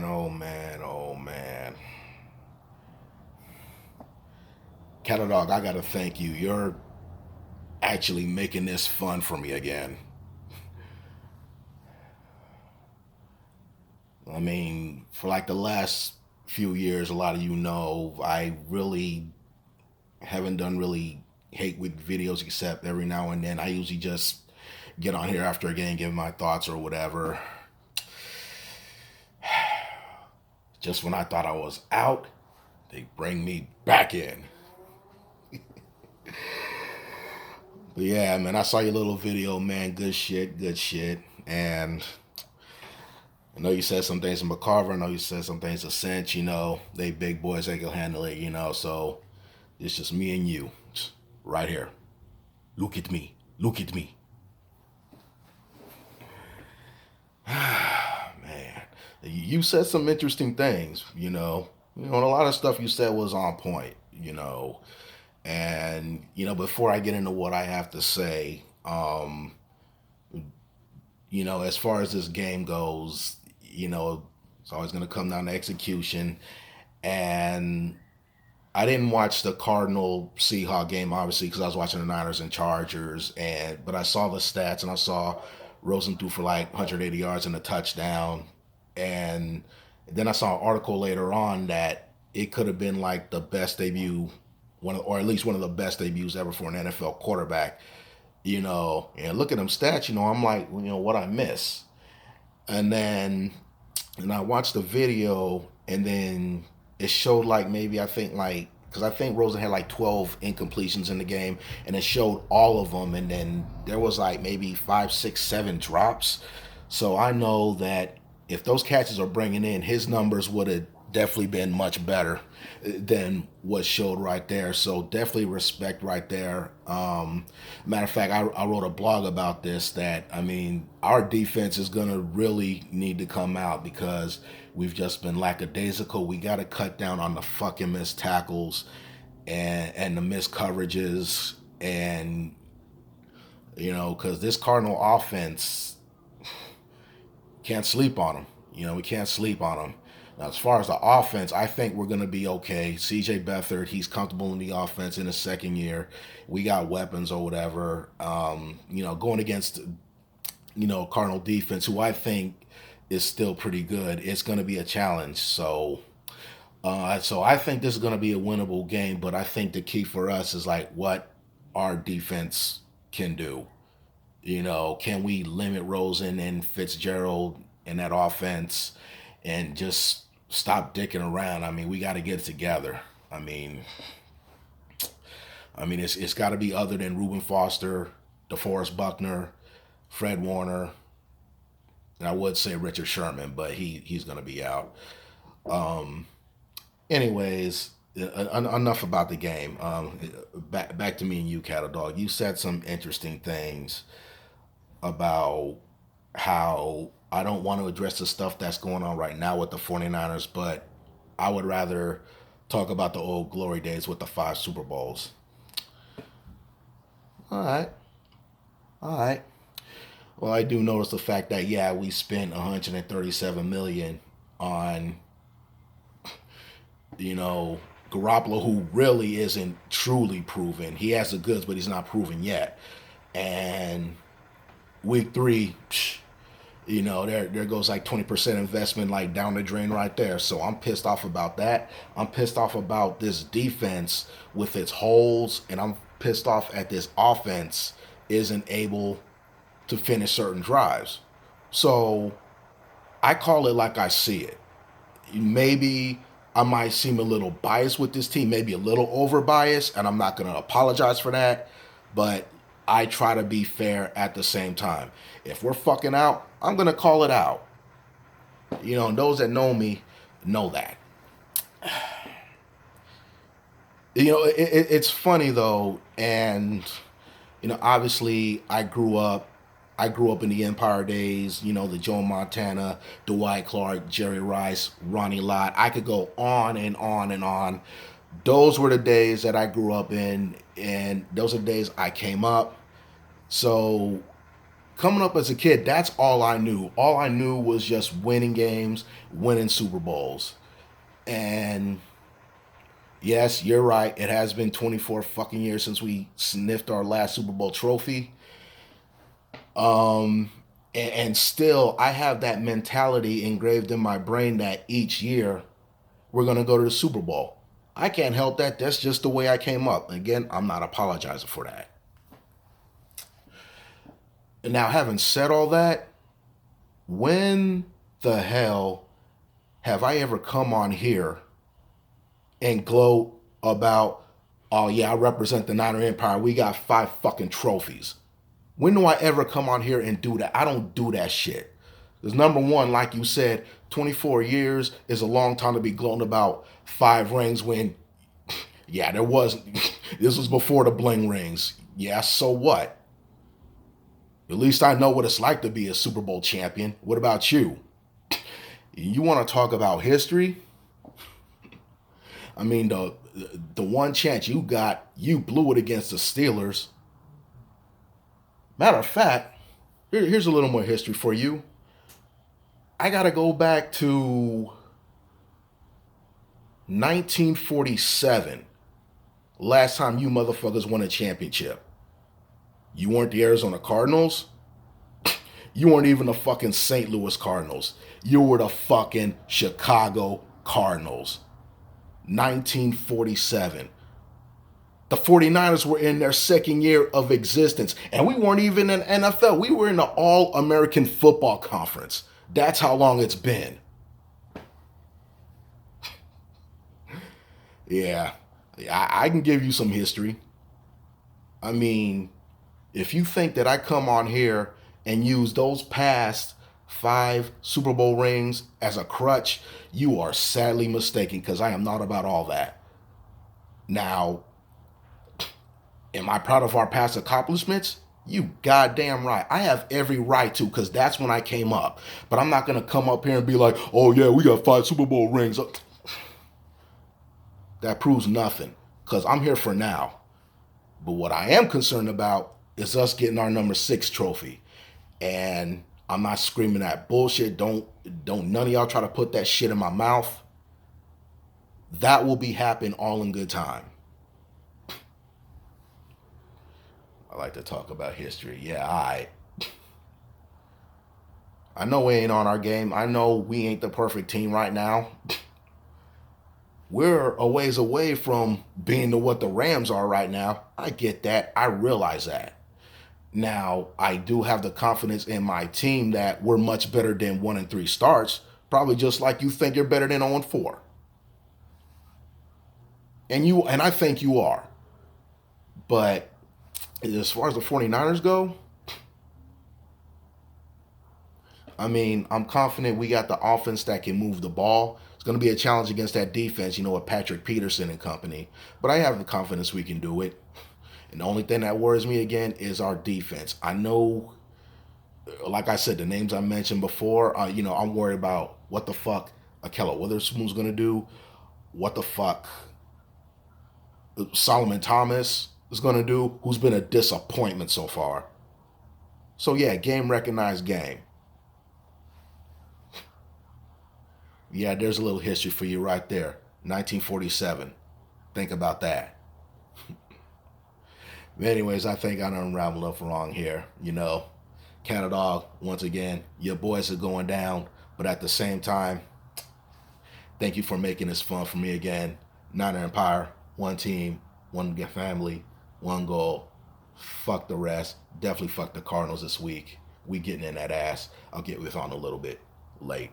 man, oh man, oh man. Cattle Dog, I gotta thank you. You're actually making this fun for me again. I mean, for like the last few years, a lot of you know, I really haven't done really hate with videos except every now and then. I usually just get on here after a game, give my thoughts or whatever. Just when I thought I was out, they bring me back in. But yeah, man, I saw your little video, man. Good shit, good shit. And I know you said some things to McCarver. I know you said some things to Cinch. They big boys, they can handle it. So it's just me and you, right here. Look at me. Look at me. Man, you said some interesting things. And a lot of stuff you said was on point. And before I get into what I have to say, as far as this game goes, it's always going to come down to execution. And I didn't watch the Cardinal Seahawks game obviously because I was watching the Niners and Chargers, but I saw the stats and I saw Rosen threw for like 180 yards and a touchdown, and then I saw an article later on that it could have been like the best debut, or at least one of the best debuts ever for an NFL quarterback. And look at them stats. I'm like, what I miss, and I watched the video, and then it showed like maybe I think like because I think Rosen had like 12 incompletions in the game, and it showed all of them, and then there was like maybe 5, 6, 7 drops. So I know that if those catches are bringing in, his numbers would have definitely been much better than what showed right there. So definitely respect right there. Matter of fact, I wrote a blog about this that, I mean, our defense is going to really need to come out because we've just been lackadaisical. We got to cut down on the fucking missed tackles and the missed coverages. And, because this Cardinal offense can't sleep on them. We can't sleep on them. Now, as far as the offense, I think we're going to be okay. CJ Beathard, he's comfortable in the offense in his second year. We got weapons or whatever. Going against, Cardinal defense, who I think is still pretty good, it's going to be a challenge. So I think this is going to be a winnable game, but I think the key for us is like what our defense can do. Can we limit Rosen and Fitzgerald in that offense and just stop dicking around? I mean, we got to get it together. It's got to be other than Reuben Foster, DeForest Buckner, Fred Warner, and I would say Richard Sherman, but he's going to be out. Anyways, enough about the game. Back to me and you, Cattle Dog. You said some interesting things about how I don't want to address the stuff that's going on right now with the 49ers, but I would rather talk about the old glory days with the 5 Super Bowls. All right. All right. Well, I do notice the fact that, yeah, we spent 137 million on, Garoppolo, who really isn't truly proven. He has the goods, but he's not proven yet. And week 3, there goes like 20% investment like down the drain right there. So I'm pissed off about that. I'm pissed off about this defense with its holes, and I'm pissed off at this offense isn't able to finish certain drives. So I call it like I see it. Maybe I might seem a little biased with this team, maybe a little over biased, and I'm not going to apologize for that. But I try to be fair at the same time. If we're fucking out, I'm going to call it out. And those that know me know that. It's funny though, and obviously I grew up in the Empire days, the Joe Montana, Dwight Clark, Jerry Rice, Ronnie Lott. I could go on and on and on. Those were the days that I grew up in, and those are the days I came up. So Coming up as a kid, that's all I knew. All I knew was just winning games, winning Super Bowls. And yes, you're right. It has been 24 fucking years since we sniffed our last Super Bowl trophy. And still, I have that mentality engraved in my brain that each year we're going to go to the Super Bowl. I can't help that. That's just the way I came up. Again, I'm not apologizing for that. And now, having said all that, when the hell have I ever come on here and gloat about, oh yeah, I represent the Niner Empire. We got 5 fucking trophies. When do I ever come on here and do that? I don't do that shit. Because number one, like you said, 24 years is a long time to be gloating about 5 rings when, yeah, this was before the bling rings. Yeah, so what? At least I know what it's like to be a Super Bowl champion. What about you? You want to talk about history? I mean, the one chance you got, you blew it against the Steelers. Matter of fact, here's a little more history for you. I got to go back to 1947. Last time you motherfuckers won a championship. You weren't the Arizona Cardinals. You weren't even the fucking St. Louis Cardinals. You were the fucking Chicago Cardinals. 1947. The 49ers were in their second year of existence. And we weren't even in NFL. We were in the All-American Football Conference. That's how long it's been. Yeah. I can give you some history. I mean, if you think that I come on here and use those past 5 Super Bowl rings as a crutch, you are sadly mistaken, because I am not about all that. Now, am I proud of our past accomplishments? You goddamn right. I have every right to, because that's when I came up. But I'm not going to come up here and be like, oh yeah, we got 5 Super Bowl rings. That proves nothing, because I'm here for now. But what I am concerned about is us getting our number 6 trophy. And I'm not screaming that bullshit. Don't none of y'all try to put that shit in my mouth. That will be happening all in good time. I like to talk about history. Yeah, I know we ain't on our game. I know we ain't the perfect team right now. We're a ways away from being to what the Rams are right now. I get that. I realize that. Now, I do have the confidence in my team that we're much better than 1-3 starts. Probably just like you think you're better than 0-4. And I think you are. But as far as the 49ers go, I mean, I'm confident we got the offense that can move the ball. It's going to be a challenge against that defense, with Patrick Peterson and company. But I have the confidence we can do it. And the only thing that worries me again is our defense. I know, like I said, the names I mentioned before, I'm worried about what the fuck Ahkello Witherspoon's going to do, what the fuck Solomon Thomas is going to do, who's been a disappointment so far. So yeah, game recognized game. Yeah, there's a little history for you right there. 1947. Think about that. But anyways, I think I done rambled up wrong here. Cat Dog, once again, your boys are going down. But at the same time, thank you for making this fun for me again. Niner Empire, one team, one family, one goal. Fuck the rest. Definitely fuck the Cardinals this week. We getting in that ass. I'll get with on a little bit late.